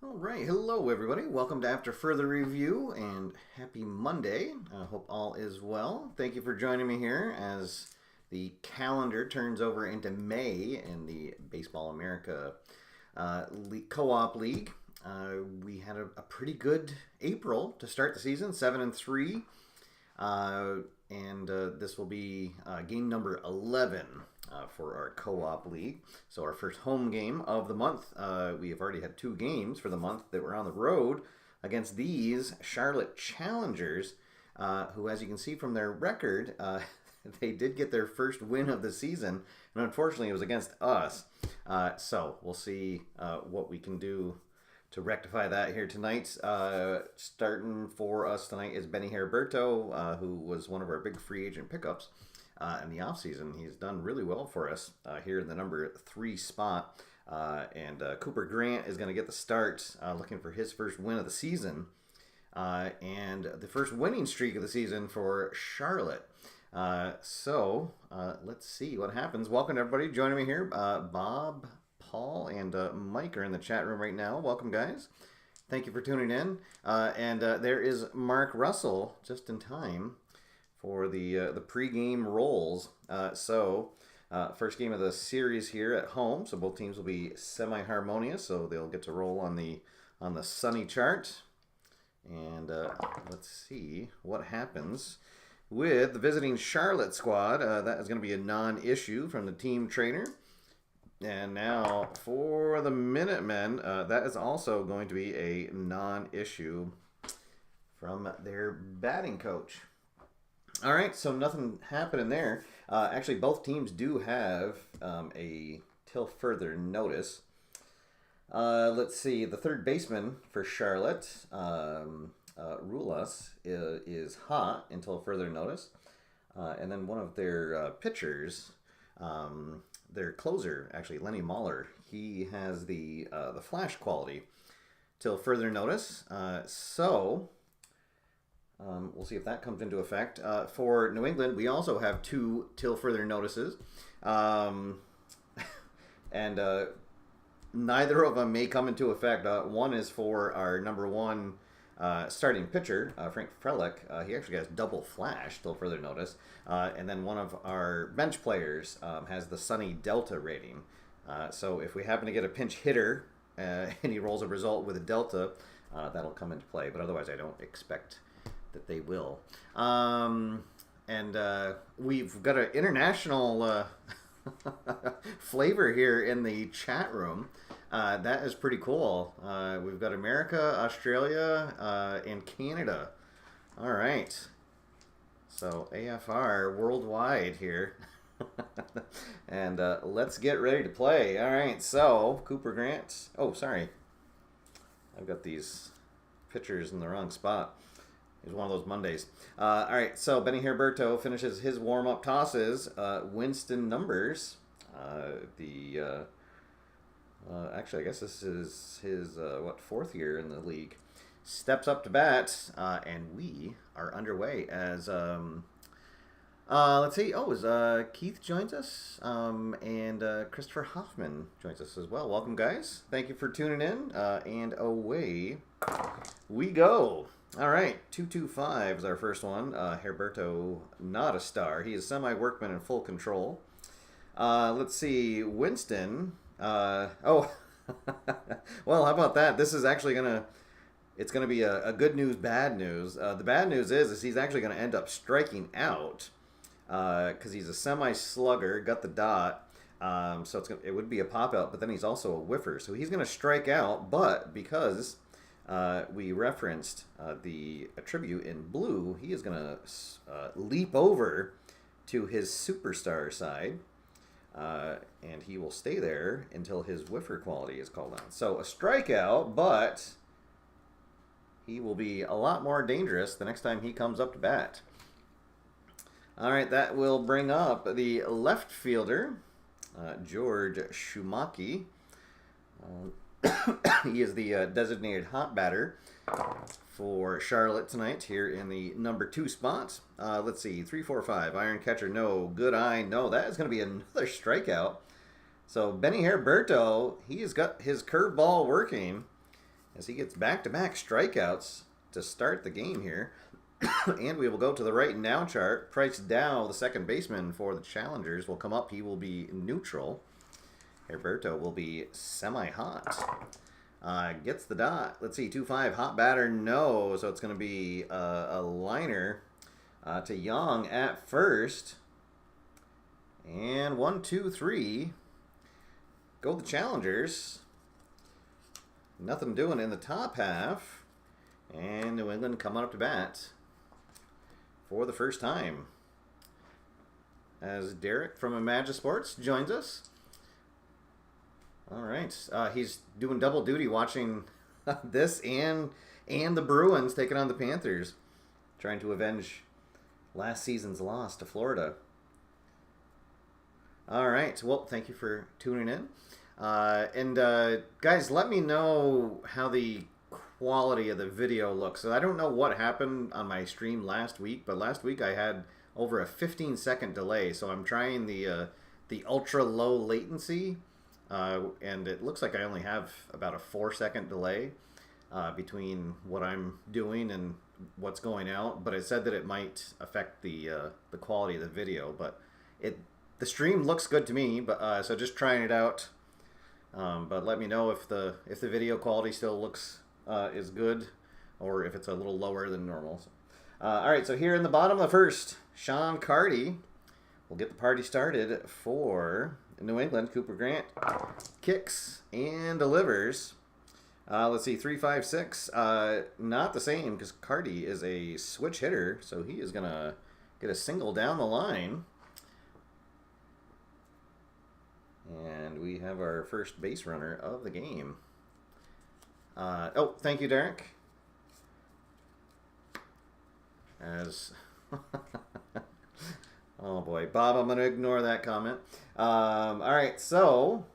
All right, hello everybody. Welcome to After Further Review and happy Monday. I hope all is well. Thank you for joining me here as the calendar turns over into May in the Baseball America Co-op League. We had a pretty good April to start the season, 7-3, and this will be game number 11. For our co-op league. So our first home game of the month. We have already had 2 games for the month that were on the road against these Charlotte Challengers, who, as you can see from their record, they did get their first win of the season, and unfortunately it was against us. So we'll see what we can do to rectify that here tonight. Starting for us tonight is Heriberto, who was one of our big free agent pickups. In the offseason, he's done really well for us here in the number 3 spot. And Cooper Grant is going to get the start, looking for his first win of the season. And the first winning streak of the season for Charlotte. So let's see what happens. Welcome everybody joining me here. Bob, Paul, and Mike are in the chat room right now. Welcome, guys. Thank you for tuning in. And there is Mark Russell, just in time for the pregame rolls. First game of the series here at home. So both teams will be semi-harmonious. So they'll get to roll on the sunny chart. And let's see what happens with the visiting Charlotte squad. That is going to be a non-issue from the team trainer. And now for the Minutemen, that is also going to be a non-issue from their batting coach. All right, so nothing happening there. Actually, both teams do have a till further notice. Let's see. The third baseman for Charlotte, Rulas, is hot until further notice. And then one of their pitchers, their closer, actually, Lenny Mahler, he has the flash quality till further notice. We'll see if that comes into effect. For New England, we also have 2 till further notices. And neither of them may come into effect. One is for our number 1 starting pitcher, Frank Frelick. He actually has double flash till further notice. And then one of our bench players has the Sunny Delta rating. So if we happen to get a pinch hitter and he rolls a result with a Delta, that'll come into play. But otherwise, I don't expect that they will. And we've got an international flavor here in the chat room. That is pretty cool. We've got America, Australia, and Canada. All right. So AFR worldwide here. And let's get ready to play. All right, so Cooper Grant. Oh, sorry. I've got these pictures in the wrong spot. It was one of those Mondays. All right, so Benny Heriberto finishes his warm-up tosses. Winston Numbers. Actually, I guess this is his, fourth year in the league. Steps up to bat, and we are underway as... let's see. Oh, Keith joins us, and Christopher Hoffman joins us as well. Welcome, guys. Thank you for tuning in, and away we go. All right, 225 is our first one. Heriberto, not a star. He is semi-workman in full control. Let's see. Winston. Oh, well, how about that? This is actually it's going to be a good news, bad news. The bad news is he's actually going to end up striking out. Because he's a semi-slugger, got the dot, so it would be a pop-out, but then he's also a whiffer. So he's going to strike out, but because we referenced the attribute in blue, he is going to leap over to his superstar side, and he will stay there until his whiffer quality is called on. So a strikeout, but he will be a lot more dangerous the next time he comes up to bat. All right, that will bring up the left fielder, George Shumaki. He is the designated hot batter for Charlotte tonight here in the number 2 spot. Let's see, 3, 4, 5. Iron catcher, no. Good eye, no. That is going to be another strikeout. So Benny Heriberto, he has got his curveball working as he gets back-to-back strikeouts to start the game here. And we will go to the right now chart. Price Dow, the second baseman for the Challengers, will come up. He will be neutral. Heriberto will be semi-hot. Gets the dot. Let's see, 2-5. Hot batter, no. So it's going to be a liner to Young at first. And 1, 2, 3. Go the Challengers. Nothing doing in the top half. And New England coming up to bat for the first time as Derek from Imagine Sports joins us. All right, he's doing double duty watching this and the Bruins taking on the Panthers, trying to avenge last season's loss to Florida. All right, well, thank you for tuning in. Guys, let me know how the quality of the video looks. So I don't know what happened on my stream last week, but last week I had over a 15-second delay. So I'm trying the ultra low latency, and it looks like I only have about a 4-second delay between what I'm doing and what's going out. But it said that it might affect the quality of the video, but the stream looks good to me. But so just trying it out. But let me know if the video quality still looks is good, or if it's a little lower than normal. All right, so here in the bottom of the first, Sean Carty will get the party started for New England. Cooper Grant kicks and delivers. Let's see, 3, 5, 6. Not the same, because Carty is a switch hitter, so he is going to get a single down the line. And we have our first base runner of the game. Oh, thank you, Derek. Oh boy, Bob, I'm going to ignore that comment. All right, so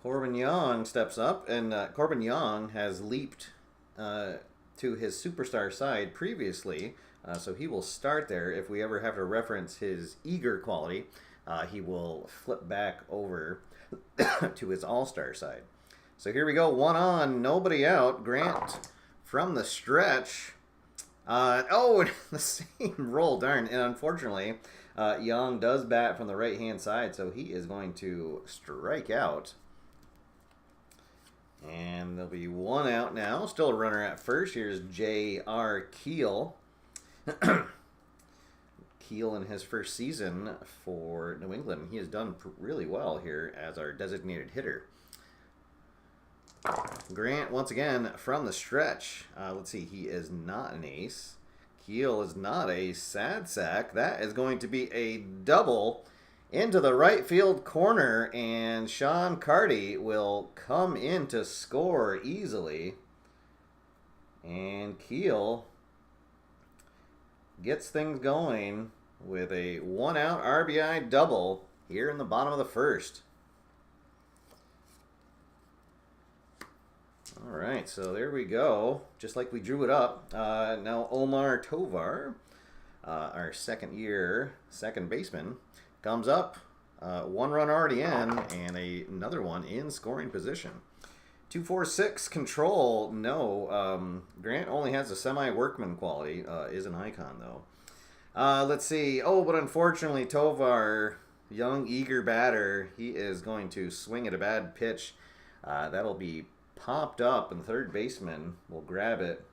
Corbin Young steps up, and Corbin Young has leaped to his superstar side previously, so he will start there. If we ever have to reference his eager quality, he will flip back over to his all-star side. So here we go, 1 on, nobody out. Grant from the stretch. The same roll, darn. And unfortunately, Young does bat from the right-hand side, so he is going to strike out. And there'll be 1 out now. Still a runner at first. Here's J.R. Keel. Keel in his first season for New England. He has done really well here as our designated hitter. Grant, once again, from the stretch. Let's see, he is not an ace. Keel is not a sad sack. That is going to be a double into the right field corner, and Sean Carty will come in to score easily. And Keel gets things going with a 1-out RBI double here in the bottom of the first. All right, so there we go. Just like we drew it up. Now Omar Tovar, our second-year second baseman, comes up. 1 run already in, and another one in scoring position. 246 control. No, Grant only has a semi-workman quality. Is an icon though. Let's see. Oh, but unfortunately, Tovar, young eager batter, he is going to swing at a bad pitch. That'll be popped up, and the third baseman will grab it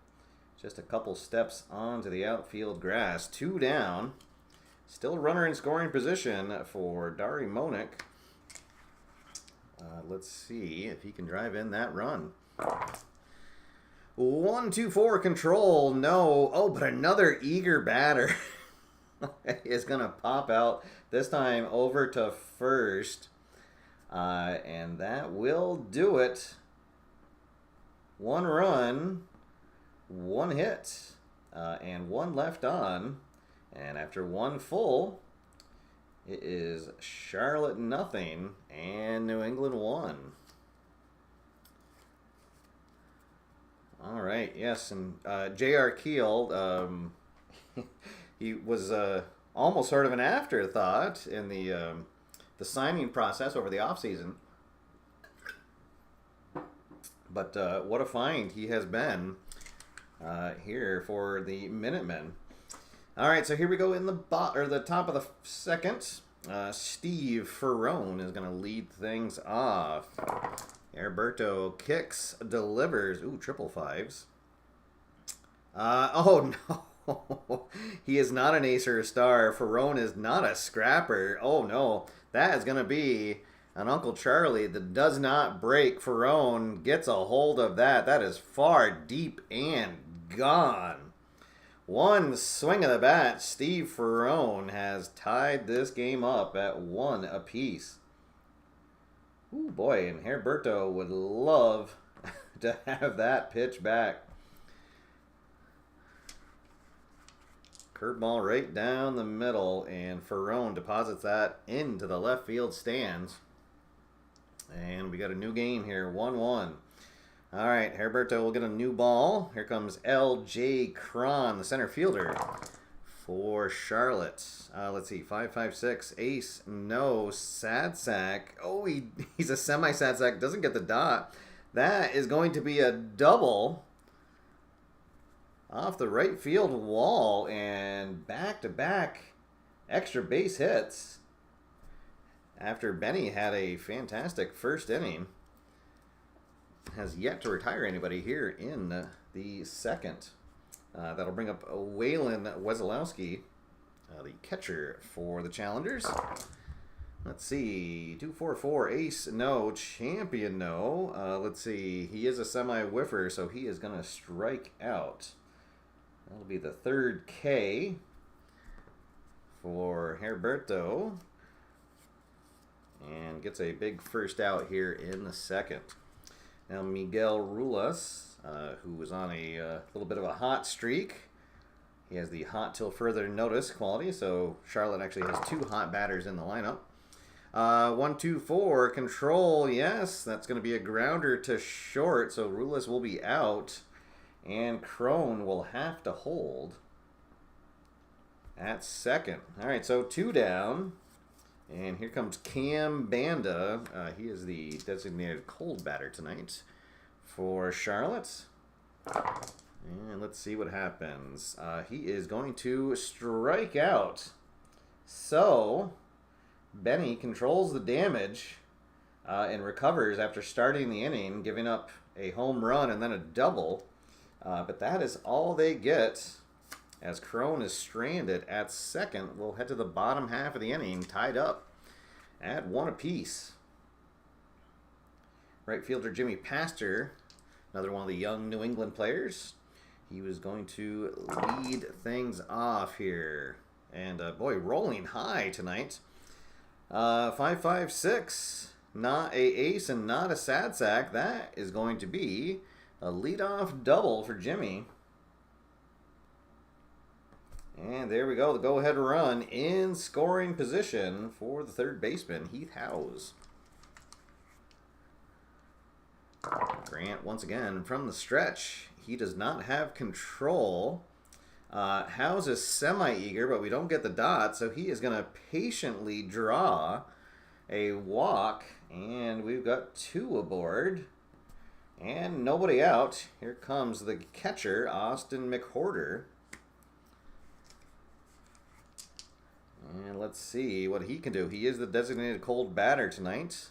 just a couple steps onto the outfield grass. 2 down. Still a runner in scoring position for Dari Monick. Let's see if he can drive in that run. 1-2-4 control. No. Oh, but another eager batter is going to pop out, this time over to first. And that will do it. 1 run, 1 hit, and 1 left on. And after 1 full, it is Charlotte 0 and New England 1. All right, yes, and J.R. Keel, he was almost sort of an afterthought in the signing process over the offseason. But what a find he has been here for the Minutemen. All right, so here we go in the top of the second. Steve Ferrone is going to lead things off. Heriberto kicks, delivers. Ooh, 555s. Oh, no. He is not an ace or a star. Ferrone is not a scrapper. Oh, no. That is going to be an Uncle Charlie that does not break. Ferrone gets a hold of that. That is far, deep, and gone. 1 swing of the bat. Steve Ferrone has tied this game up at 1 apiece. Ooh, boy, and Heriberto would love to have that pitch back. Curveball right down the middle, and Ferrone deposits that into the left field stands. And we got a new game here, 1-1. All right, Heriberto will get a new ball. Here comes L.J. Cron, the center fielder for Charlotte. Let's see, 556, ace, no, sad sack. Oh, he's a semi-sad sack, doesn't get the dot. That is going to be a double off the right field wall, and back-to-back extra base hits after Benny had a fantastic first inning. Has yet to retire anybody here in the second. That'll bring up Waylon Wesolowski, the catcher for the Challengers. Let's see, 244 ace, no, champion, no. Let's see, he is a semi-whiffer, so he is going to strike out. That'll be the third K for Heriberto. And gets a big first out here in the second. Now Miguel Rulas, who was on a little bit of a hot streak. He has the hot till further notice quality, so Charlotte actually has 2 hot batters in the lineup. 1-2-4, control, yes, that's going to be a grounder to short, so Rulas will be out, and Crone will have to hold at second. All right, so 2 down. And here comes Cam Banda. He is the designated cold batter tonight for Charlotte. And let's see what happens. He is going to strike out. So, Benny controls the damage and recovers after starting the inning, giving up a home run and then a double. But that is all they get As Crone is stranded at second, we'll head to the bottom half of the inning, tied up at 1 apiece. Right fielder Jimmy Pastor, another one of the young New England players. He was going to lead things off here. And boy, rolling high tonight. 5-5-6. Not a ace and not a sad sack. That is going to be a leadoff double for Jimmy. And there we go. The go-ahead run in scoring position for the third baseman, Heath Howes. Grant, once again, from the stretch. He does not have control. Howes is semi-eager, but we don't get the dot, so he is going to patiently draw a walk. And we've got 2 aboard. And nobody out. Here comes the catcher, Austin McWhorter. And let's see what he can do. He is the designated cold batter tonight.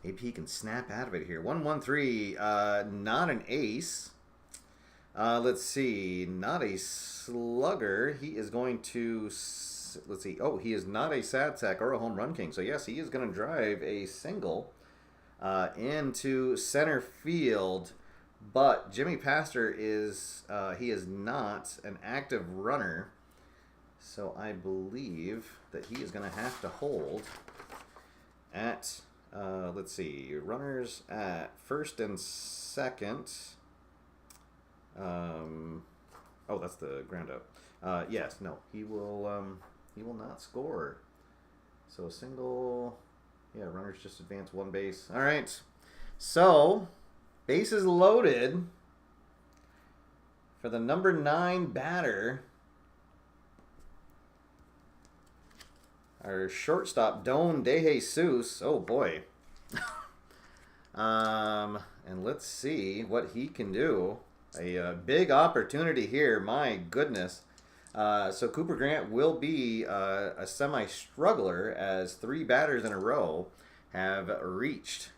Maybe he can snap out of it here. 1-1-3, not an ace. Let's see, not a slugger. He is going to, let's see, oh, he is not a sad sack or a home run king. So yes, he is going to drive a single into center field. But Jimmy Pastor is, he is not an active runner. So I believe that he is going to have to hold at, let's see, runners at first and second. Oh, that's the ground out. Yes, no, he will not score. So a single, yeah, runners just advance 1 base. All right, so bases loaded for the number 9 batter. Our shortstop, Don DeJesus. Oh, boy. And let's see what he can do. A big opportunity here. My goodness. So Cooper Grant will be a semi-struggler as 3 batters in a row have reached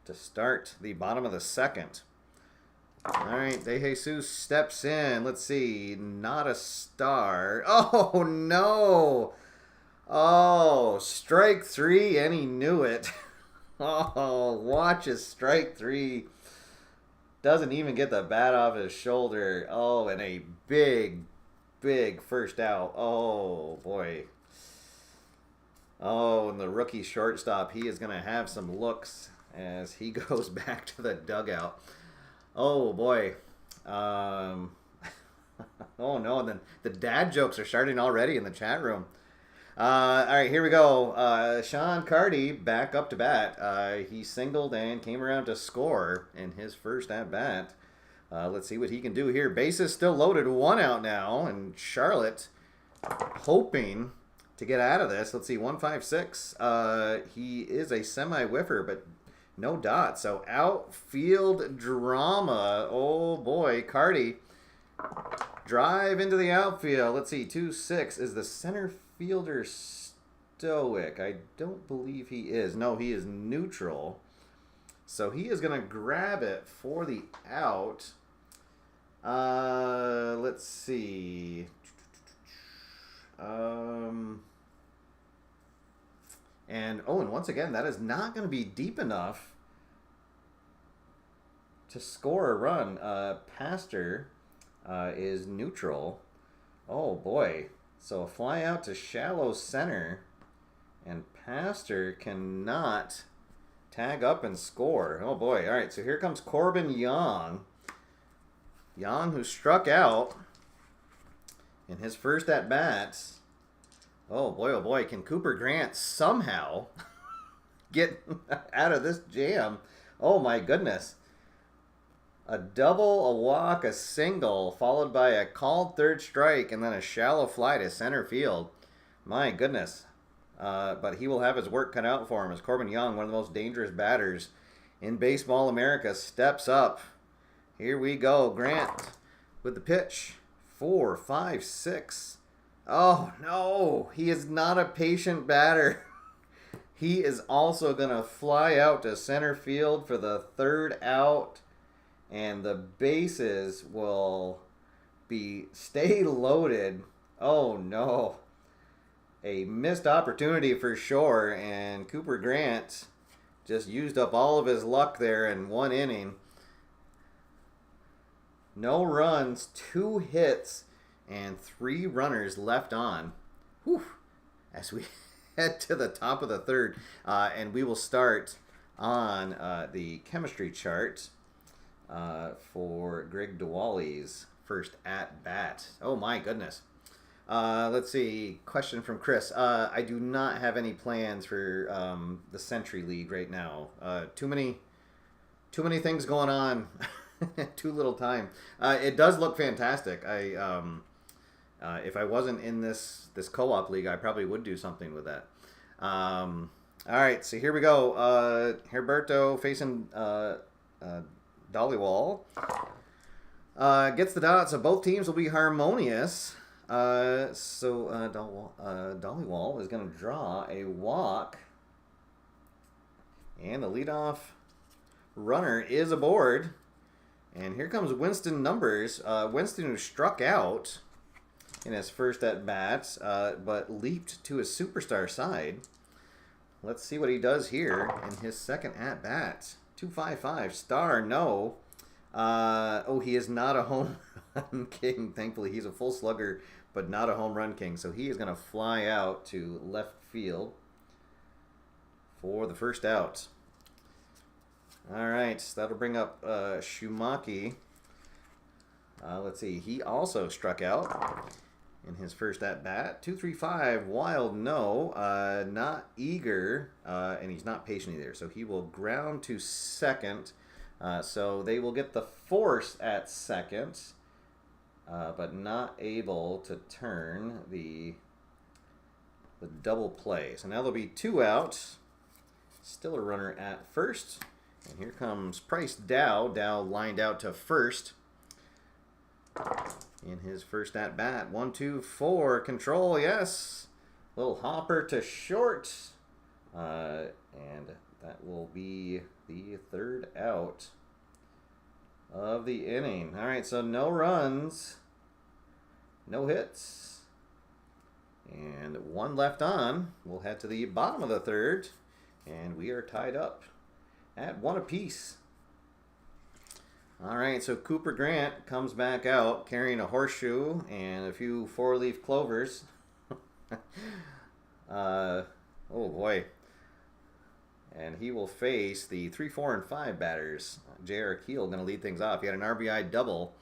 to start the bottom of the second. All right, DeJesus steps in. Let's see. Not a star. Oh, no. Oh, strike 3, and he knew it. Oh, watch his strike 3. Doesn't even get the bat off his shoulder. Oh, and a big, big first out. Oh, boy. Oh, and the rookie shortstop, he is going to have some looks as he goes back to the dugout. Oh, boy. Oh, no, and then the dad jokes are starting already in the chat room. All right, here we go. Sean Carty back up to bat. He singled and came around to score in his first at-bat. Let's see what he can do here. Bases still loaded, 1 out now, and Charlotte hoping to get out of this. Let's see, 1-5-6. He is a semi-whiffer, but no dot. So outfield drama. Oh, boy, Carty. Drive into the outfield. Let's see, 2-6 is the center fielder stoic. I don't believe he is. No, he is neutral. So he is going to grab it for the out. Let's see. And once again, that is not going to be deep enough to score a run. Pastor is neutral. Oh, boy. So a fly out to shallow center, and Pastor cannot tag up and score. Oh, boy. All right, so here comes Corbin Young. Young, who struck out in his first at-bat. Oh, boy. Can Cooper Grant somehow get out of this jam? Oh, my goodness. A double, a walk, a single, followed by a called third strike, and then a shallow fly to center field. My goodness. But he will have his work cut out for him as Corbin Young, one of the most dangerous batters in Baseball America, steps up. Here we go. Grant with the pitch. 4, 5, 6. Oh, no. He is not a patient batter. He is also going to fly out to center field for the third out. And the bases will stay loaded. Oh, no. A missed opportunity for sure, and Cooper Grant just used up all of his luck there in one inning. No runs, 2 hits, and 3 runners left on. Whew. As we head to the top of the third, and we will start on the chemistry chart for Greg Dewally's first at bat. Oh my goodness. Let's see. Question from Chris. I do not have any plans for the Century League right now. Too many things going on. Too little time. It does look fantastic. If I wasn't in this co-op league, I probably would do something with that. All right, so here we go. Heriberto facing Dollywall. Gets the dots, so both teams will be harmonious. Dollywall is going to draw a walk. And the leadoff runner is aboard. And here comes Winston Numbers. Winston, who struck out in his first at-bat, but leaped to his superstar side. Let's see what he does here in his second at-bat. 255, star, no. He is not a home run king. Thankfully, he's a full slugger, but not a home run king. So he is going to fly out to left field for the first out. All right, that'll bring up Shumaki. Let's see, he also struck out in his first at-bat. 235, wild, no. Not eager, and he's not patient either. So he will ground to second. So they will get the force at second, but not able to turn the double play. So now there'll be 2 out. Still a runner at first. And here comes Price Dow. Dow lined out to first in his first at-bat. 1, 2, 4. Control, yes. Little hopper to short. And that will be the third out of the inning. All right, so no runs, no hits, and 1 left on. We'll head to the bottom of the third, and we are tied up at 1 apiece. All right, so Cooper Grant comes back out carrying a horseshoe and a few 4-leaf clovers. Oh boy. And he will face the 3, 4, and 5 batters. J.R. Keel going to lead things off. He had an RBI double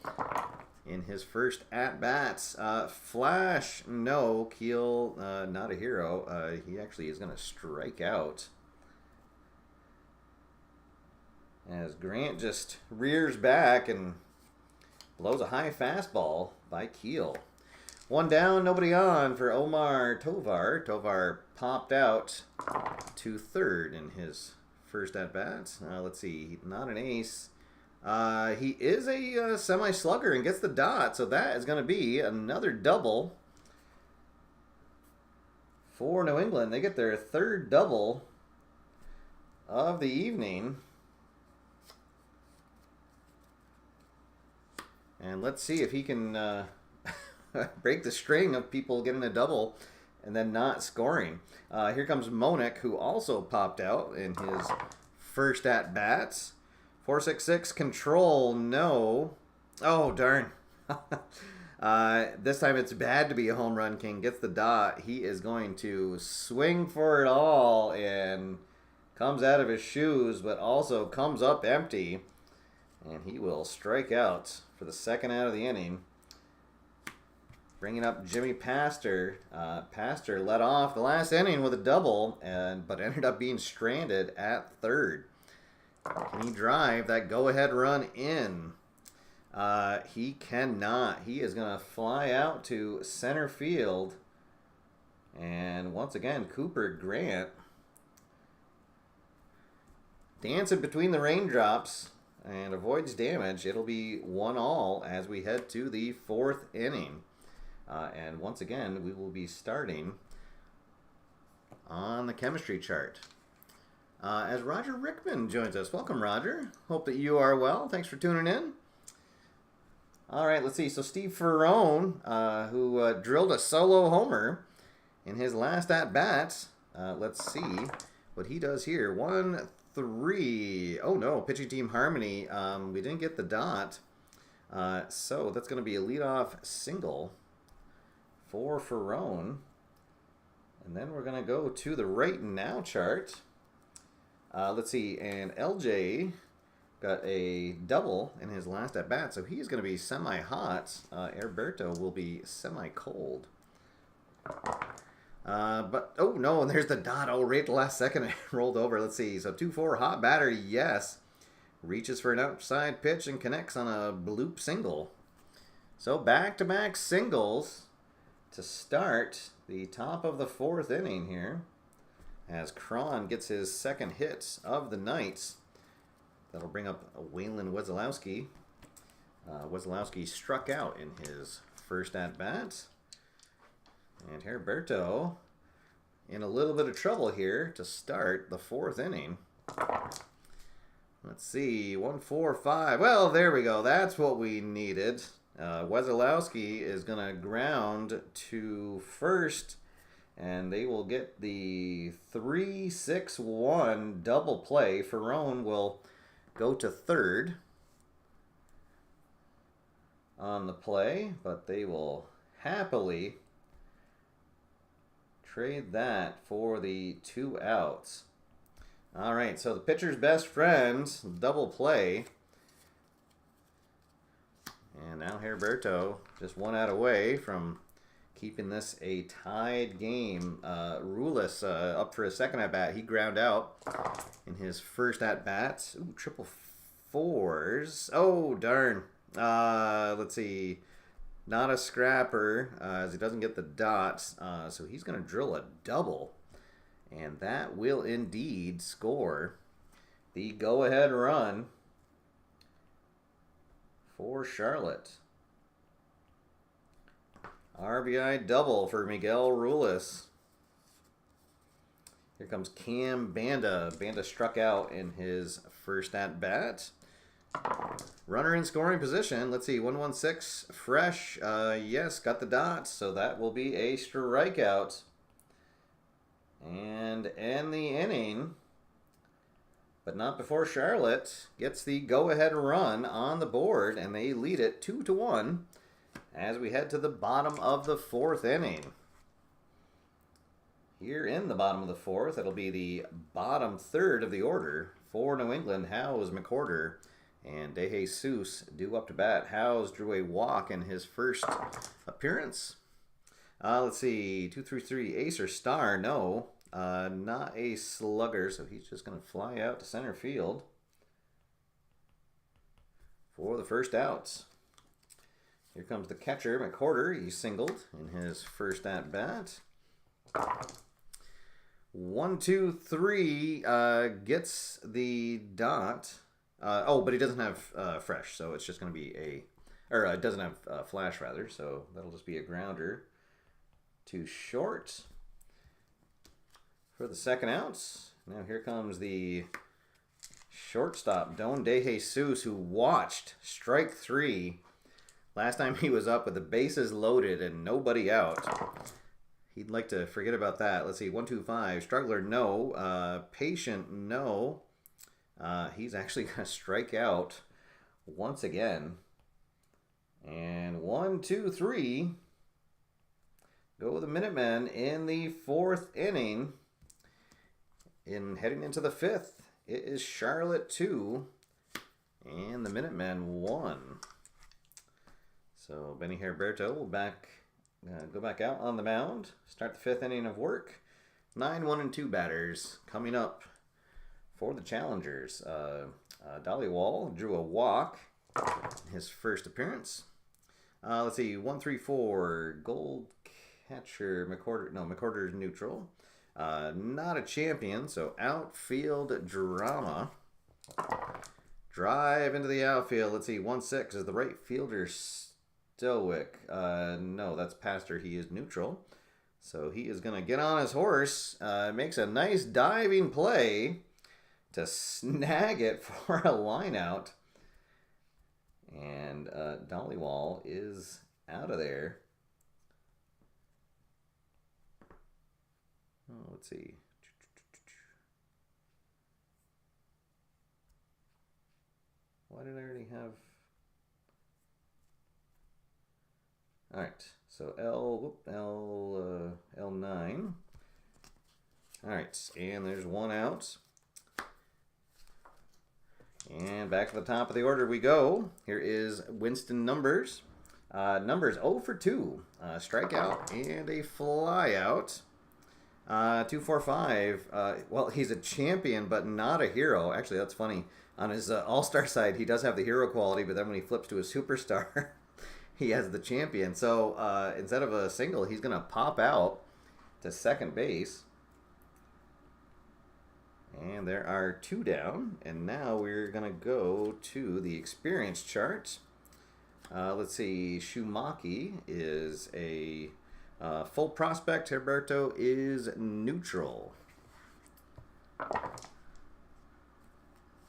in his first at-bats. Flash, no. Keel, not a hero. He actually is going to strike out, as Grant just rears back and blows a high fastball by Keel. 1 down, nobody on for Omar Tovar. Tovar popped out to third in his first at-bat. Let's see, not an ace. He is a semi-slugger and gets the dot, so that is going to be another double for New England. They get their 3rd double of the evening. And let's see if he can break the string of people getting a double and then not scoring. Here comes Monick, who also popped out in his first at-bats. 4-6-6, control, no. Oh, darn. This time it's bad to be a home run king. Gets the dot. He is going to swing for it all and comes out of his shoes, but also comes up empty. And he will strike out for the second out of the inning. Bringing up Jimmy Pastor. Pastor led off the last inning with a double, but ended up being stranded at third. Can he drive that go-ahead run in? He cannot. He is going to fly out to center field. And once again, Cooper Grant dancing between the raindrops and avoids damage. It'll be 1-1 as we head to the 4th inning. And once again, we will be starting on the chemistry chart. As Roger Rickman joins us. Welcome, Roger. Hope that you are well. Thanks for tuning in. All right, let's see. So Steve Ferrone, who drilled a solo homer in his last at-bat. Let's see what he does here. 1-3. Oh, no. Pitching team harmony. We didn't get the dot. So that's going to be a leadoff single for Ferrone. And then we're going to go to the right now chart. Let's see. And LJ got a double in his last at-bat, so he's going to be semi-hot. Heriberto will be semi-cold. But, oh, no, and there's the dot. Oh, right at the last second it rolled over. Let's see. So 2-4, hot batter, yes. Reaches for an outside pitch and connects on a bloop single. So back-to-back singles to start the top of the 4th inning here, as Cron gets his second hit of the night. That'll bring up Waylon Wesolowski. Wesolowski struck out in his first at-bat. And Heriberto in a little bit of trouble here to start the 4th inning. Let's see, 1-4-5. Well, there we go. That's what we needed. Wesolowski is going to ground to first, and they will get the 3-6-1 double play. Ferrone will go to third on the play, but they will happily trade that for the 2 outs. All right, so the pitcher's best friend, double play. And now Heriberto just 1 out away from keeping this a tied game. Rulis up for his second at-bat. He ground out in his first at-bat. Ooh, triple fours. Oh, darn. Let's see. Not a scrapper, as he doesn't get the dots. So he's going to drill a double. And that will indeed score the go-ahead run for Charlotte. RBI double for Miguel Rulis. Here comes Cam Banda. Banda struck out in his first at-bat. Runner in scoring position. Let's see, 1-1-6, fresh. Yes, got the dots, so that will be a strikeout. And end the inning. But not before Charlotte gets the go-ahead run on the board, and they lead it 2-1 as we head to the bottom of the 4th inning. Here in the bottom of the 4th, it'll be the bottom third of the order. For New England, Howes, McWhorter, and DeJesus due up to bat. Howes drew a walk in his first appearance. Let's see, 2-3-3, ace or star? No, not a slugger, so he's just going to fly out to center field for the first outs. Here comes the catcher, McWhorter. He singled in his first at-bat. 1-2-3 gets the dot. But he doesn't have fresh, so it's just going to be it doesn't have flash, rather, so that'll just be a grounder to short for the second out. Now here comes the shortstop, Don DeJesus, who watched strike 3. Last time he was up with the bases loaded and nobody out. He'd like to forget about that. Let's see, 1-2-5, struggler, no. Patient, no. He's actually going to strike out once again. And 1-2-3. Go the Minutemen in the 4th inning. Heading into the 5th, it is Charlotte 2 and the Minutemen 1. So Benny Heriberto will go back out on the mound. Start the 5th inning of work. 9-1-2 batters coming up for the challengers. Dollywall drew a walk in his first appearance. Let's see, 1-3-4, gold catcher, McWhorter. No, McWhorter's neutral. Not a champion, so outfield drama. Drive into the outfield. Let's see, 1-6 is the right fielder stoic. No, that's Pastor. He is neutral. So he is going to get on his horse. Makes a nice diving play to snag it for a line out. And Dollywall is out of there. Oh, let's see. Why did I already have... All right, so L9. All right, and there's one out. And back to the top of the order we go. Here is Winston Numbers. Numbers 0 for 2. Strikeout and a flyout. 245. Well, he's a champion, but not a hero. Actually, that's funny. On his all-star side, he does have the hero quality, but then when he flips to a superstar, he has the champion. So instead of a single, he's going to pop out to second base. And there are 2 down. And now we're going to go to the experience chart. Let's see. Shumaki is a full prospect. Heriberto is neutral.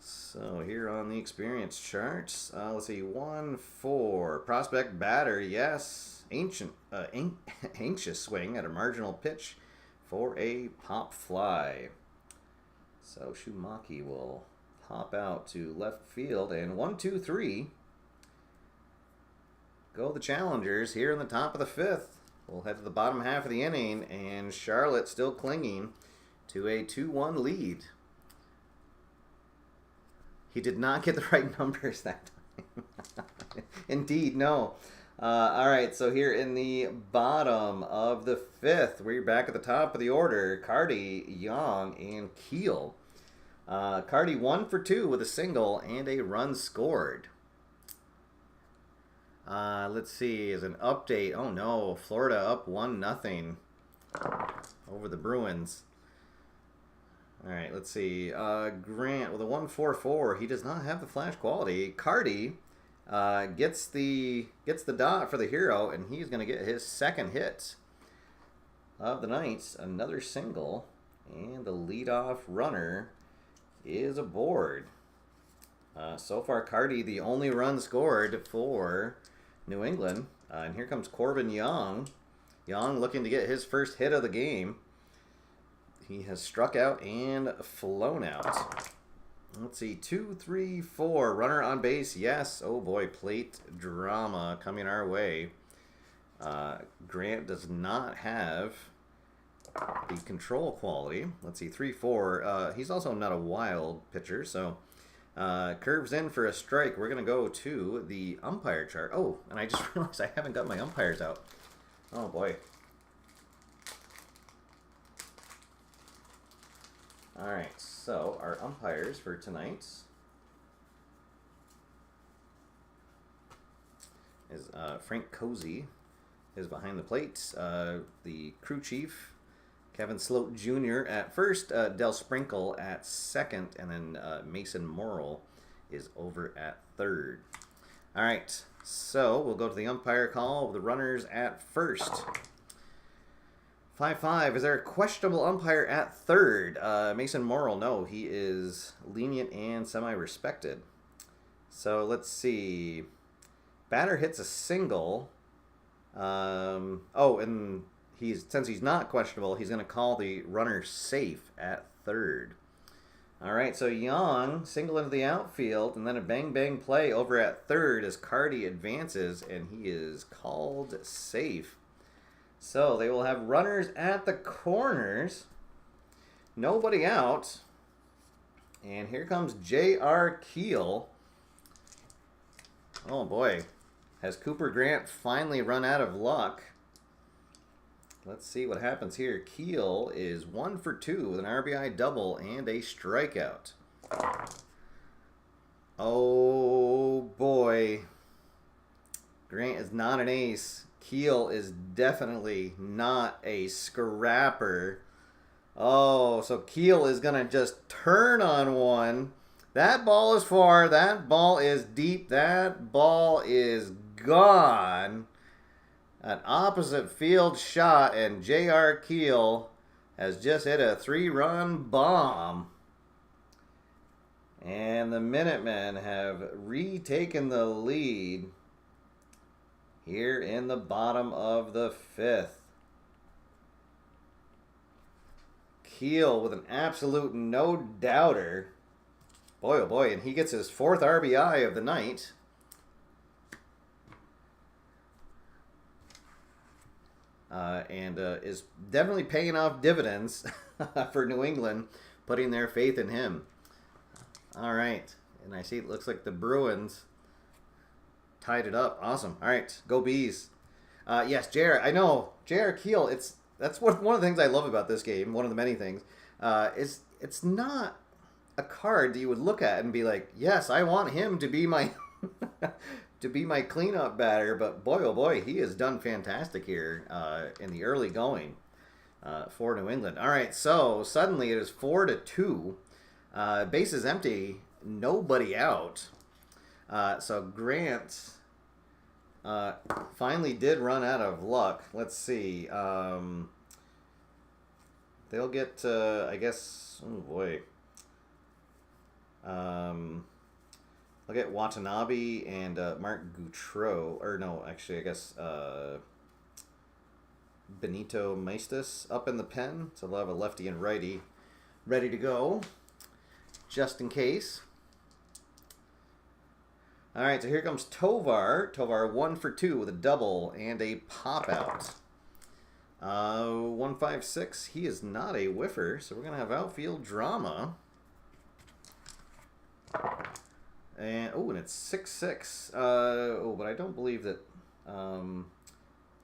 So here on the experience charts, let's see, 1-4 prospect batter, yes, anxious swing at a marginal pitch for a pop fly. So Shumaki will pop out to left field, and 1-2-3 go the challengers here in the top of the 5th. We'll head to the bottom half of the inning, and Charlotte still clinging to a 2-1 lead. He did not get the right numbers that time. Indeed, no. All right, so here in the bottom of the 5th, we're back at the top of the order. Carty, Young, and Keel. Carty 1 for 2 with a single and a run scored. Let's see, as an update, oh no, Florida up 1-0 over the Bruins. All right, let's see. Grant with a 1-4-4. He does not have the flash quality. Carty gets the dot for the hero, and he's going to get his second hit of the night. Another single, and the leadoff runner is aboard. So far, Carty the only run scored for New England. And here comes Corbin Young. Young looking to get his first hit of the game. He has struck out and flown out. Let's see, 2, 3, 4. Runner on base, yes. Oh boy, plate drama coming our way. Grant does not have the control quality. Let's see, 3, 4. He's also not a wild pitcher, so curves in for a strike. We're going to go to the umpire chart. Oh, and I just realized I haven't got my umpires out. Oh boy. All right, so our umpires for tonight is Frank Cozy is behind the plate. The crew chief, Kevin Sloat Jr. at first, Del Sprinkle at second, and then Mason Morrill is over at third. All right, so we'll go to the umpire call with the runners at first. 5-5. Is there a questionable umpire at third? Mason Morrill, no. He is lenient and semi-respected. So let's see. Batter hits a single. And since he's not questionable, he's going to call the runner safe at third. All right, so Young, single into the outfield, and then a bang-bang play over at third as Carty advances, and he is called safe. So they will have runners at the corners. Nobody out. And here comes J.R. Keel. Oh boy. Has Cooper Grant finally run out of luck? Let's see what happens here. Keel is 1 for 2 with an RBI double and a strikeout. Oh boy. Grant is not an ace. Keel is definitely not a scrapper. Oh, so Keel is going to just turn on one. That ball is far. That ball is deep. That ball is gone. An opposite field shot, and J.R. Keel has just hit a 3-run bomb. And the Minutemen have retaken the lead here in the bottom of the 5th. Keel with an absolute no-doubter. Boy, oh boy, and he gets his 4th RBI of the night. And is definitely paying off dividends for New England, putting their faith in him. All right, and I see it looks like the Bruins tied it up. Awesome. All right, go Bees. Yes, J.R. I know J.R. Keel. That's one of the things I love about this game. One of the many things is it's not a card that you would look at and be like, yes, I want him to be my to be my cleanup batter. But boy, oh boy, he has done fantastic here in the early going for New England. All right, so suddenly it is 4-2. Bases empty, nobody out. So Grant finally did run out of luck. Let's see. They'll get, I guess, oh boy. I'll get Watanabe and Mark Goutreau. Or no, actually, I guess Benito Maestas up in the pen. So they'll have a lefty and righty ready to go, just in case. All right, so here comes Tovar. Tovar 1 for 2 with a double and a pop out. 156. He is not a whiffer, so we're going to have outfield drama. And it's 6-6. But I don't believe that.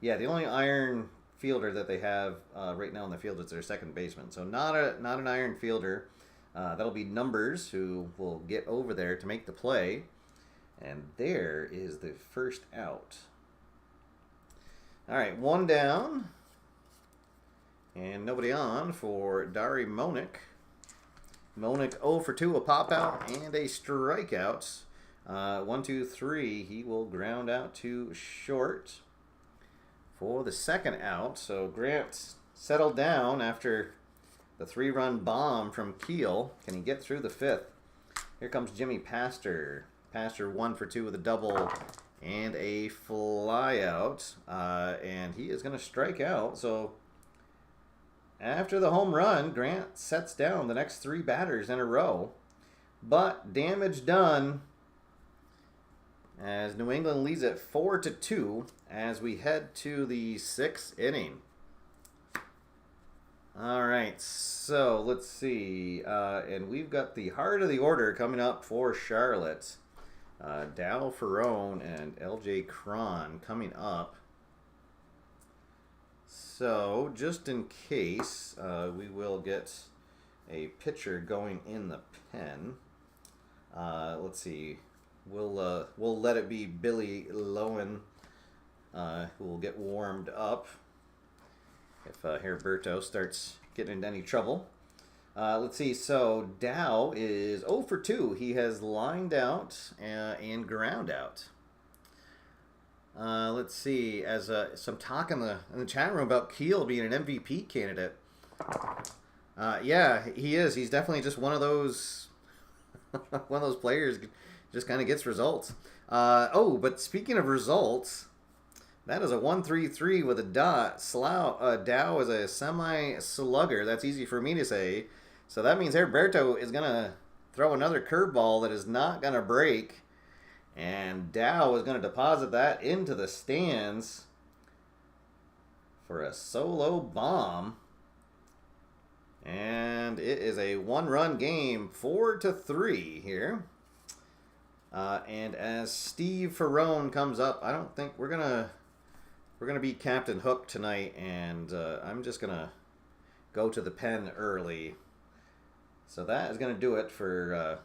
Yeah, the only iron fielder that they have right now in the field is their second baseman. So not an iron fielder. That'll be Numbers, who will get over there to make the play. And there is the first out. All right, 1 down. And nobody on for Dari Monick. Monick 0 for 2, a pop out and a strikeout. 1, 2, 3. He will ground out to short for the second out. So Grant settled down after the 3-run bomb from Keel. Can he get through the 5th? Here comes Jimmy Pastor. Pastor 1 for 2 with a double and a fly out. And he is going to strike out. So after the home run, Grant sets down the next 3 batters in a row. But damage done as New England leads it 4-2 as we head to the 6th inning. All right, so let's see. And we've got the heart of the order coming up for Charlotte. Dow Ferrone and L.J. Cron coming up. So, just in case, we will get a pitcher going in the pen. Let's see. We'll let it be Billy Lowen, who will get warmed up if Heriberto starts getting into any trouble. Let's see. So Dow is 0 for 2. He has lined out and ground out. Let's see. As some talk in the chat room about Keel being an MVP candidate. Yeah, he is. He's definitely just one of those players. Just kind of gets results. But speaking of results, that is a 1-3-3 with a dot. Dow is a semi-slugger. That's easy for me to say. So that means Heriberto is going to throw another curveball that is not going to break. And Dow is going to deposit that into the stands for a solo bomb. And it is a 1-run game, 4-3 here. And as Steve Ferrone comes up, I don't think we're gonna be Captain Hook tonight, and I'm just gonna go to the pen early. So that is gonna do it for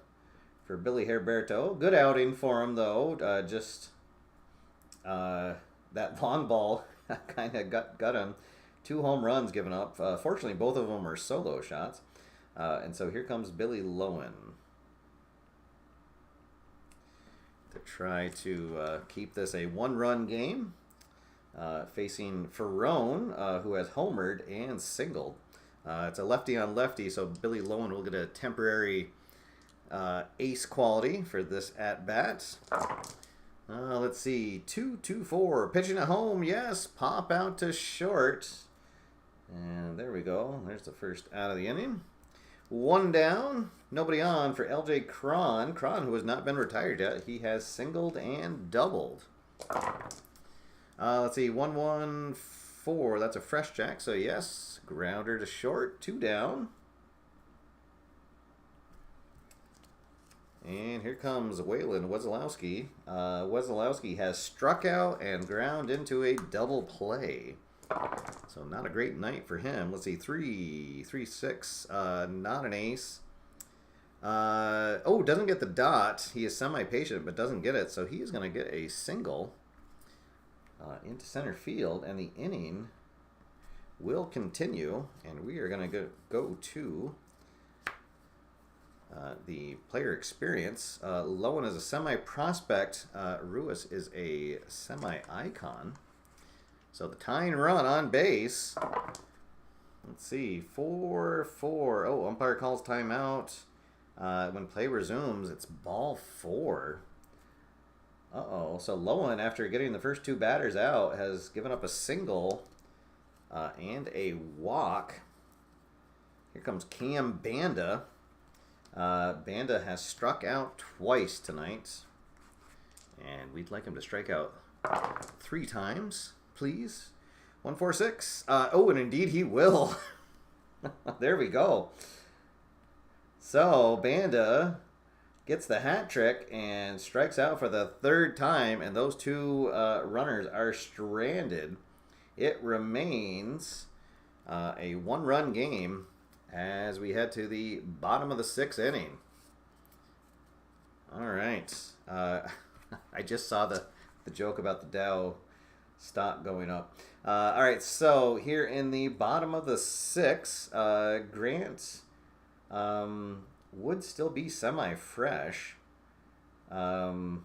Billy Heriberto. Good outing for him though. That long ball kind of got him. 2 home runs given up. Fortunately, both of them are solo shots. And so here comes Billy Lowen to try to keep this a 1-run game, facing Ferrone, who has homered and singled. It's a lefty on lefty, so Billy Lowen will get a temporary ace quality for this at-bat. Let's see. 2-2-4. Pitching at home. Yes. Pop out to short. And there we go. There's the first out of the inning. One down. Nobody on for LJ Cron. Cron, who has not been retired yet. He has singled and doubled. Let's see. 1-1-4. That's a fresh jack. So, yes. Grounder to short. 2 down. And here comes Waylon Wesolowski. Wesolowski has struck out and ground into a double play. So not a great night for him. Let's see, 3-6. Not an ace. Oh, doesn't get the dot. He is semi-patient, but doesn't get it. So he is going to get a single into center field, and the inning will continue. And we are going to go to the player experience. Lowen is a semi-prospect. Ruiz is a semi-icon. So the tying run on base. Let's see. 4-4. Oh, umpire calls timeout. When play resumes, it's ball 4. Uh-oh. So Lowen, after getting the first 2 batters out, has given up a single and a walk. Here comes Cam Banda. Banda has struck out twice tonight, and we'd like him to strike out 3 times, please. 1-4-6. Oh, and indeed he will. There we go. So Banda gets the hat trick and strikes out for the 3rd time, and those 2 runners are stranded. It remains a 1-run game as we head to the bottom of the 6th inning. All right. I just saw the joke about the Dow stock going up. All right, so here in the bottom of the 6th, Grant would still be semi-fresh. And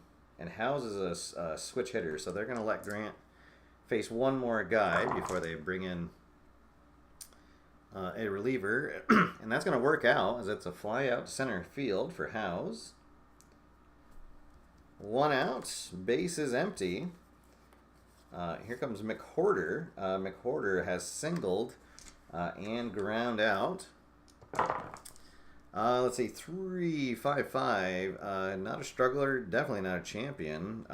Howes is a switch hitter, so they're going to let Grant face one more guy before they bring in a reliever, and that's going to work out as it's a fly out center field for Howes. 1 out, base is empty. Here comes McWhorter. McWhorter has singled and ground out. Let's see, 3-5-5. Not a struggler, definitely not a champion.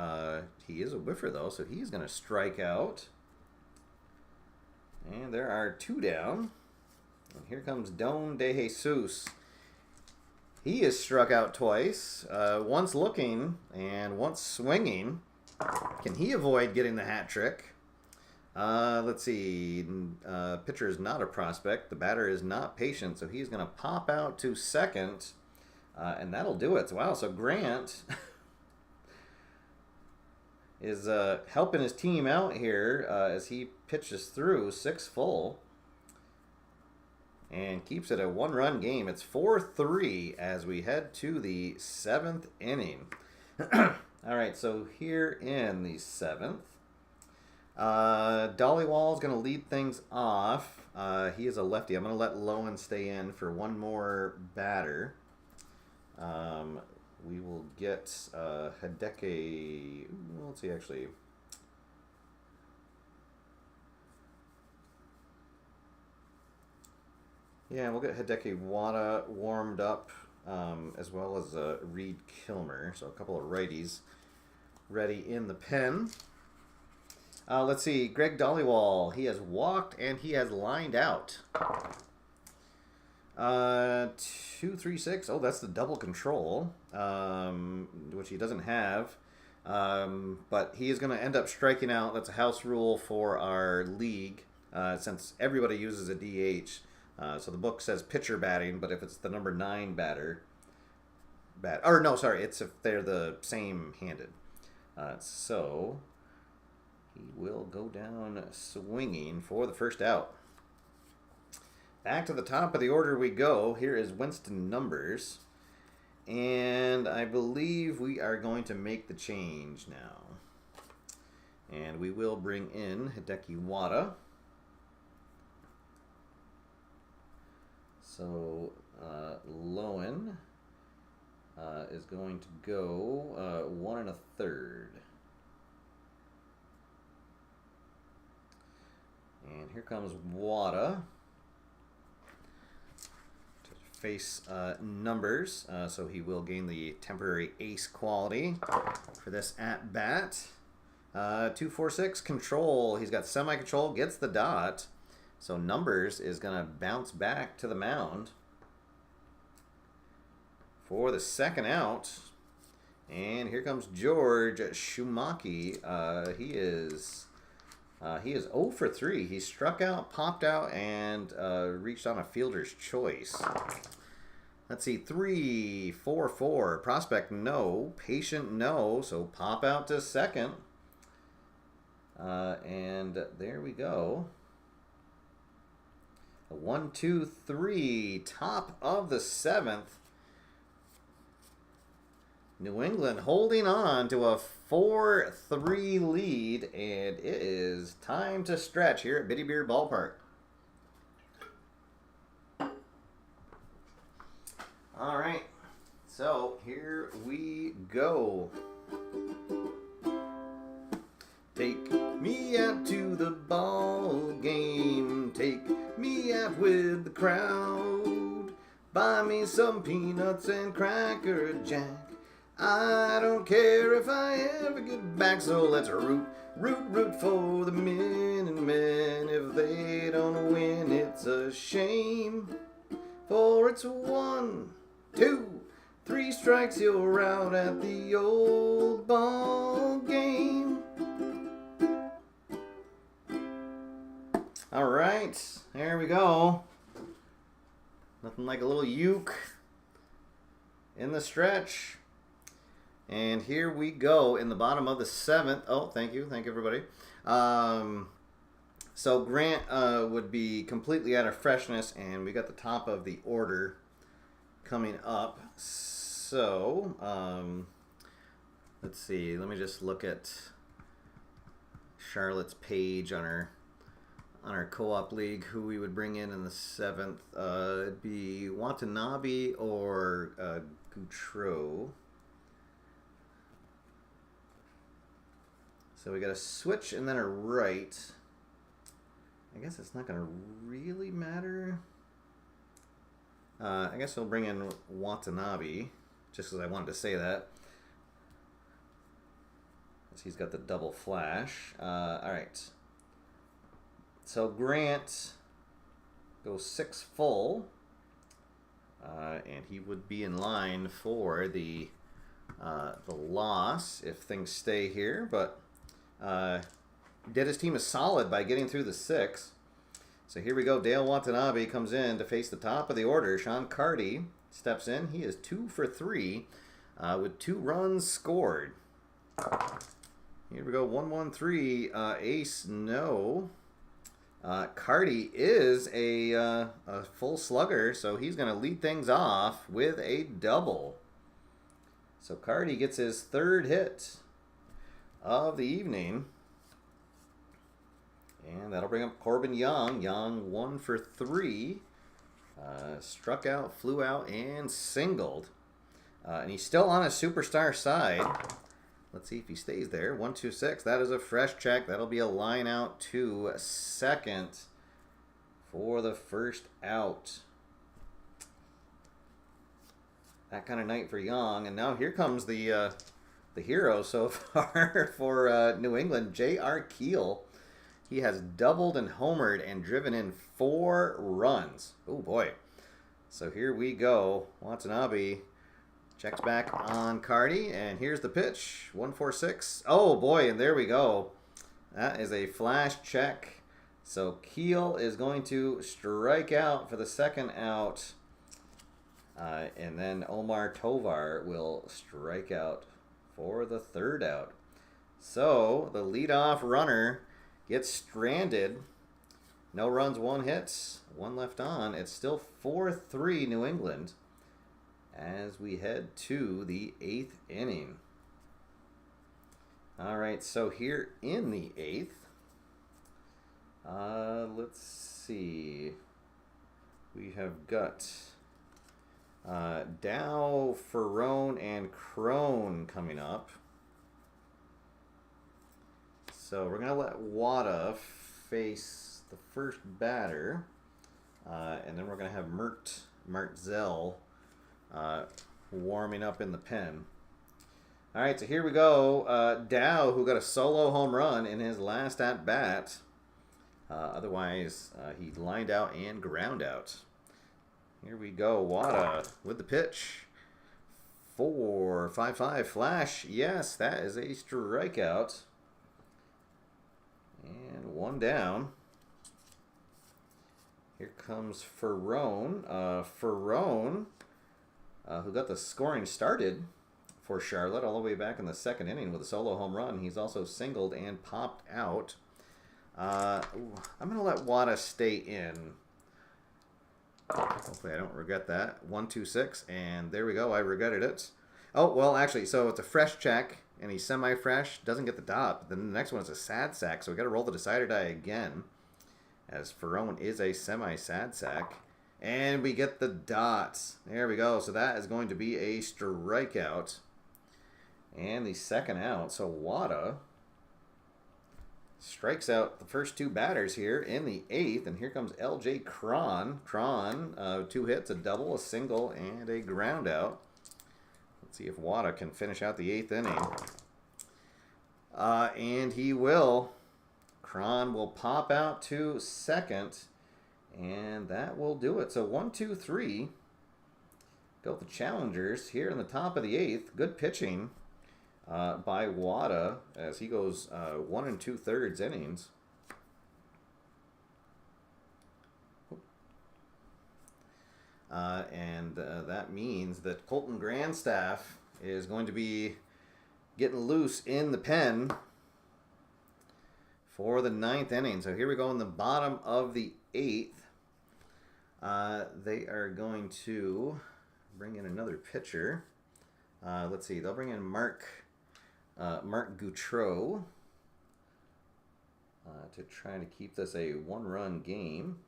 He is a whiffer though, so he's going to strike out. And there are 2 down. And here comes Don De Jesus. He is struck out twice, once looking and once swinging. Can he avoid getting the hat trick? Let's see. Pitcher is not a prospect. The batter is not patient, so he's going to pop out to second, and that'll do it. So, wow, so Grant is helping his team out here as he pitches through 6 full. And keeps it a 1-run game. It's 4-3 as we head to the 7th inning. All right, so here in the 7th, Dollywall is going to lead things off. He is a lefty. I'm going to let Lowen stay in for one more batter. We will get Hideki. Well, let's see, actually. Yeah, we'll get Hideki Wada warmed up, as well as Reed Kilmer. So a couple of righties ready in the pen. Let's see, Greg Dollywall. He has walked and he has lined out. 2-3-6. Oh, that's the double control, which he doesn't have. But he is going to end up striking out. That's a house rule for our league, since everybody uses a DH. So the book says pitcher batting, but if it's the number 9 batter, it's if they're the same handed. So he will go down swinging for the first out. Back to the top of the order we go. Here is Winston Numbers. And I believe we are going to make the change now. And we will bring in Hideki Wada. So, Lowen is going to go 1 1/3. And here comes Wada to face numbers, so he will gain the temporary ace quality for this at bat. 2 4 6 control. He's got semi-control, gets the dot. So numbers is going to bounce back to the mound for the second out. And here comes George Shumaki. He is 0 for 3. He struck out, popped out, and reached on a fielder's choice. Let's see, 3 4 4. Prospect no, patient no. So pop out to second. And there we go. 1 2 3. Top of the 7th. New England holding on to a 4-3 lead, and it is time to stretch here at Bitty Beer Ballpark. All right, so here we go. Take me out to the ball game. Take me out with the crowd. Buy me some peanuts and Cracker Jack. I don't care if I ever get back, so let's root for the Minutemen. If they don't win, it's a shame. For it's 1 2 3 strikes, you're out at the old ball game. All right, there we go. Nothing like a little uke in the stretch. And here we go in the bottom of the 7th. Oh, thank you everybody. So Grant would be completely out of freshness, and we got the top of the order coming up. So let's see. Let me just look at Charlotte's page on our co-op league. Who we would bring in the 7th? It'd be Watanabe or Goutreau. So we got a switch and then a right. I guess it's not going to really matter. I guess we'll bring in Watanabe, just because I wanted to say that. He's got the double flash. All right. So Grant goes 6 full. And he would be in line for the loss if things stay here, but did his team a solid by getting through the 6. So here we go. Dale Watanabe comes in to face the top of the order. Sean Carty steps in. He is 2 for 3 with 2 runs scored. Here we go. 1-1-3. Ace no. Carty is a full slugger, so he's going to lead things off with a double. So Carty gets his 3rd hit of the evening. And that'll bring up Corbin Young. Young 1 for 3. Struck out, flew out, and singled. And he's still on a superstar side. Let's see if he stays there. 1-2-6. That is a fresh check. That'll be a line out to second for the first out. That kind of night for Young. And now here comes the hero so far for New England, J.R. Keel. He has doubled and homered and driven in 4 runs. Oh, boy. So here we go. Watanabe checks back on Carty, and here's the pitch. 1-4-6. Oh, boy, and there we go. That is a flash check. So Keel is going to strike out for the second out. And then Omar Tovar will strike out for the third out. So the leadoff runner gets stranded. No runs, 1 hit, 1 left on. It's still 4-3 New England as we head to the 8th inning. All right, so here in the 8th, let's see. We have got Dow, Ferrone, and Crone coming up. So we're going to let Wada face the first batter. And then we're going to have Martzell warming up in the pen. All right, so here we go. Dow, who got a solo home run in his last at-bat. Otherwise, he lined out and ground out. Here we go. Wada with the pitch. 4-5-5 flash. Yes, that is a strikeout. And one down. Here comes Ferrone. Ferrone, who got the scoring started for Charlotte all the way back in the second inning with a solo home run. He's also singled and popped out. I'm going to let Wada stay in. Hopefully I don't regret that. 1-2-6, and there we go. I regretted it. Oh, well, actually, so it's a fresh check, and he's semi-fresh. Doesn't get the dot. Then the next one is a sad sack, so we got to roll the decider die again, as Ferrone is a semi-sad sack. And we get the dots. There we go. So that is going to be a strikeout. And the second out. So Wada strikes out the first two batters here in the eighth. And here comes L.J. Cron. Cron, 2 hits, a double, a single, and a ground out. Let's see if Wada can finish out the eighth inning. And he will. Cron will pop out to second. And that will do it. So 1-2-3. Go the challengers here in the top of the eighth. Good pitching by Wada as he goes 1 2/3 innings. And that means that Colton Grandstaff is going to be getting loose in the pen for the ninth inning. So here we go in the bottom of the eighth. They are going to bring in another pitcher. Let's see. They'll bring in Mark Gautreau to try to keep this a one-run game.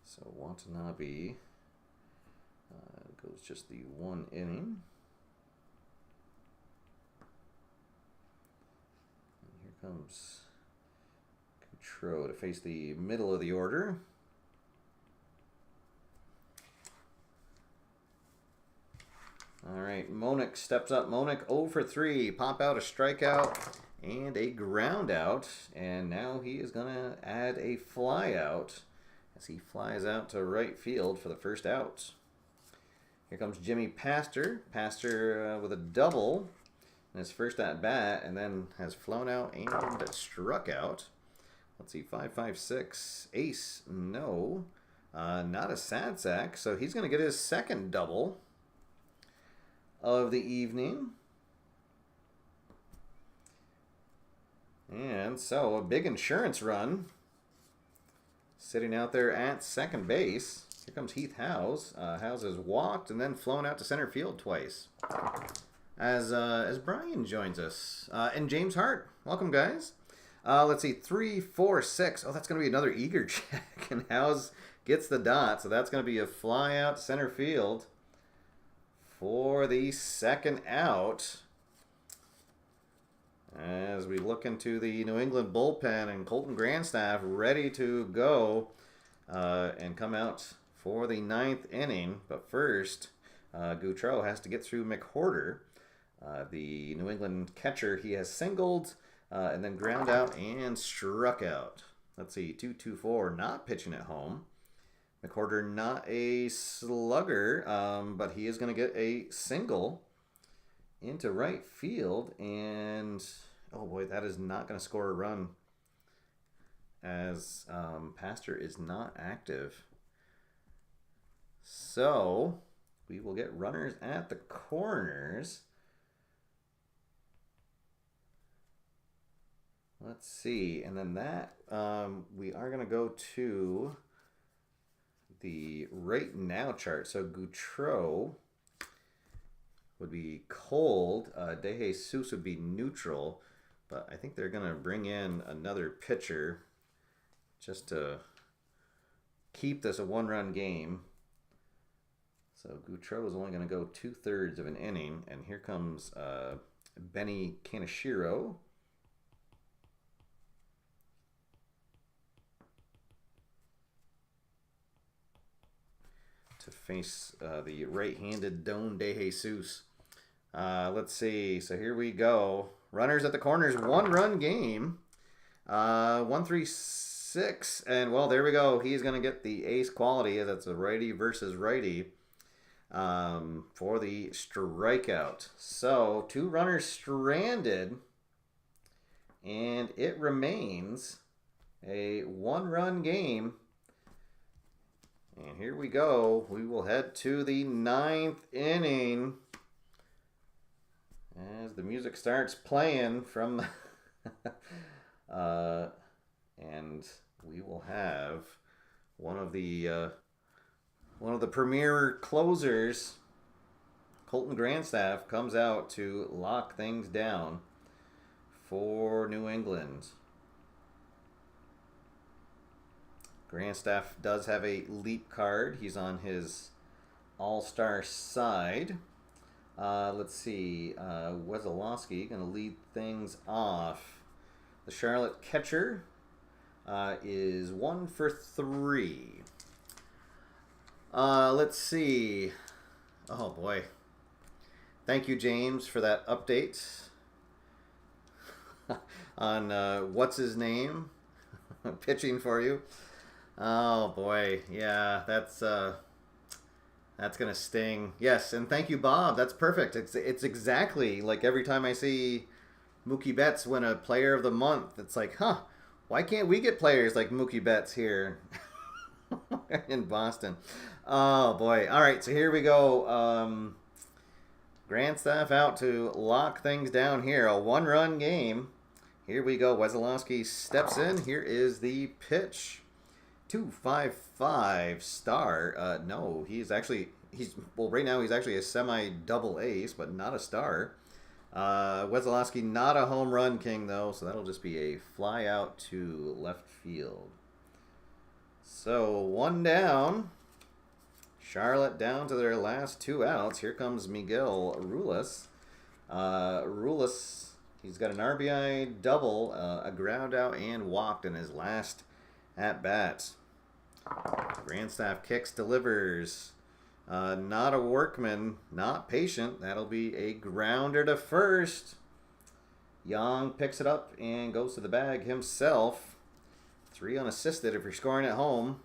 So Watanabe goes just the one inning. And here comes Gautreau to face the middle of the order. All right, Monick steps up. Monick 0 for 3. Pop out a strikeout and a ground out. And now he is going to add a fly out as he flies out to right field for the first out. Here comes Jimmy Pastor. Pastor with a double in his first at bat, and then has flown out and struck out. Let's see, 5-5-6. Ace, no. Not a sad sack, so he's going to get his second double of the evening. And so a big insurance run sitting out there at second base. Here comes Heath Howes. Howes has walked and then flown out to center field twice. As Brian joins us. And James Hart. Welcome, guys. Let's see, 3-4-6. Oh, that's going to be another eager check. And Howes gets the dot. So that's going to be a fly out to center field for the second out. As we look into the New England bullpen and Colton Grandstaff ready to go and come out for the ninth inning. But first, Gautreau has to get through McWhorter. The New England catcher, he has singled and then ground out and struck out. Let's see, 2-2-4, not pitching at home. McWhorter not a slugger, but he is going to get a single into right field. And, oh boy, that is not going to score a run as Pastor is not active. So we will get runners at the corners. Let's see. And then that, we are going to go to the right now chart. So Gautreau would be cold. De Jesus would be neutral. But I think they're going to bring in another pitcher just to keep this a one-run game. So Gautreau is only going to go 2/3 of an inning, and here comes Benny Kaneshiro. To face the right-handed Don De Jesus. Let's see. So here we go. Runners at the corners, one-run game. 1-3-6, and well, there we go. He's going to get the ace quality. That's a righty versus righty for the strikeout. So 2 runners stranded, and it remains a one-run game. And here we go. We will head to the 9th inning as the music starts playing from and we will have one of the premier closers, Colton Grandstaff, comes out to lock things down for New England. Grandstaff does have a leap card. He's on his all-star side. Let's see. Wesolowski going to lead things off. The Charlotte catcher is 1 for 3. Let's see. Oh, boy. Thank you, James, for that update on what's his name pitching for you. Oh boy, yeah, that's gonna sting. Yes, and thank you, Bob. That's perfect. It's exactly like every time I see Mookie Betts win a Player of the Month. It's like, why can't we get players like Mookie Betts here in Boston? Oh boy. All right, so here we go. Grandstaff out to lock things down here. A one-run game. Here we go. Wesolowski steps in. Here is the pitch. 255 star. No, right now he's actually a semi-double ace, but not a star. Wesolowski not a home run king though, so that'll just be a fly out to left field. So 1 down. Charlotte down to their last 2 outs. Here comes Miguel Ruelas. Ruelas, he's got an RBI double, a ground out, and walked in his last at bat. Grandstaff kicks, delivers. Not a workman, not patient. That'll be a grounder to first. Young picks it up and goes to the bag himself. 3 unassisted if you're scoring at home.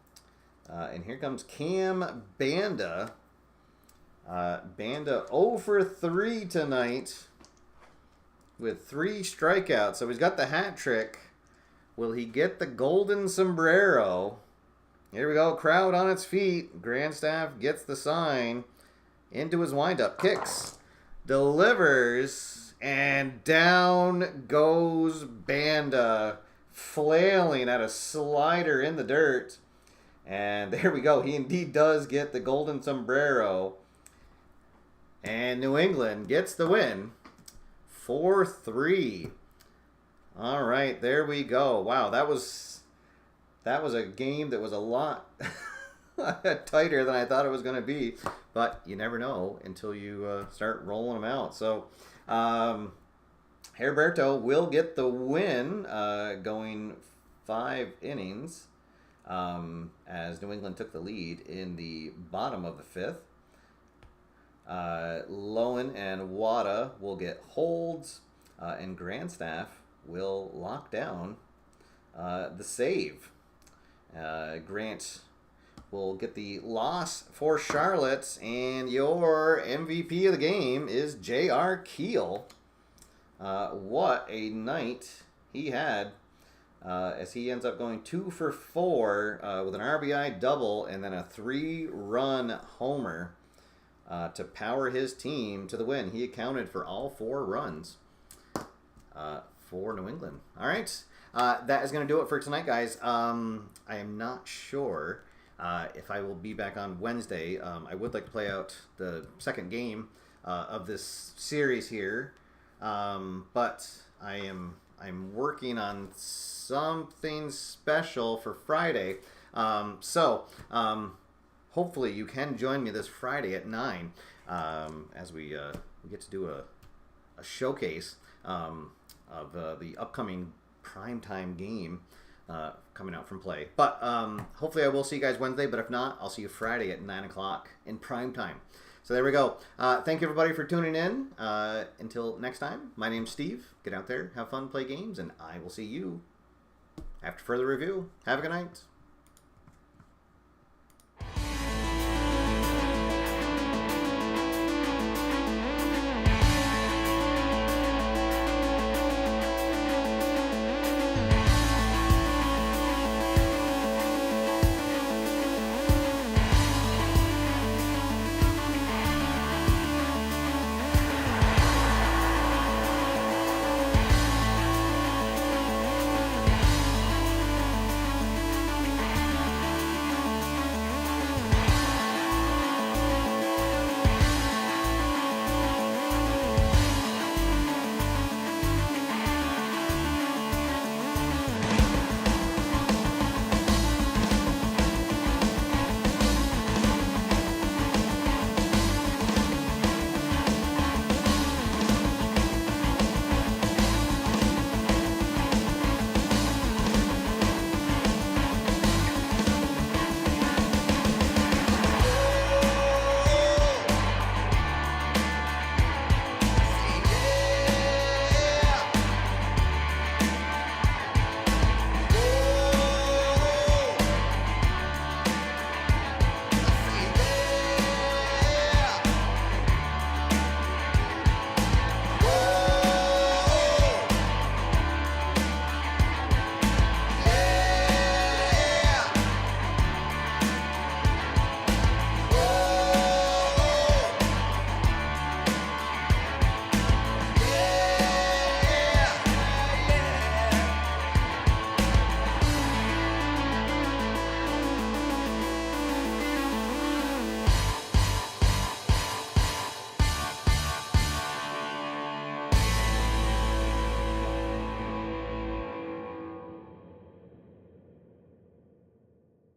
And here comes Cam Banda. Banda 0 for 3 tonight with 3 strikeouts. So he's got the hat trick. Will he get the golden sombrero? Here we go. Crowd on its feet. Grandstaff gets the sign. Into his windup. Kicks. Delivers. And down goes Banda. Flailing at a slider in the dirt. And there we go. He indeed does get the golden sombrero. And New England gets the win. 4-3. All right, there we go. Wow, that was a game that was a lot tighter than I thought it was going to be. But you never know until you start rolling them out. So Heriberto will get the win, going 5 innings, as New England took the lead in the bottom of the 5th. Lowen and Wada will get holds, and Grandstaff will lock down the save. Grant will get the loss for Charlotte, and your MVP of the game is J.R. Keel. What a night he had, as he ends up going 2 for 4 with an RBI double and then a 3-run homer to power his team to the win. He accounted for all 4 runs for New England. All right. That is going to do it for tonight, guys. I am not sure if I will be back on Wednesday. I would like to play out the second game of this series here, but I'm working on something special for Friday. Hopefully you can join me this Friday at 9 as we get to do a showcase of the upcoming primetime game coming out from play. But hopefully I will see you guys Wednesday, but if not, I'll see you Friday at 9 o'clock in primetime. So there we go. Thank you everybody for tuning in. Until next time, my name's Steve. Get out there, have fun, play games, and I will see you after further review. Have a good night.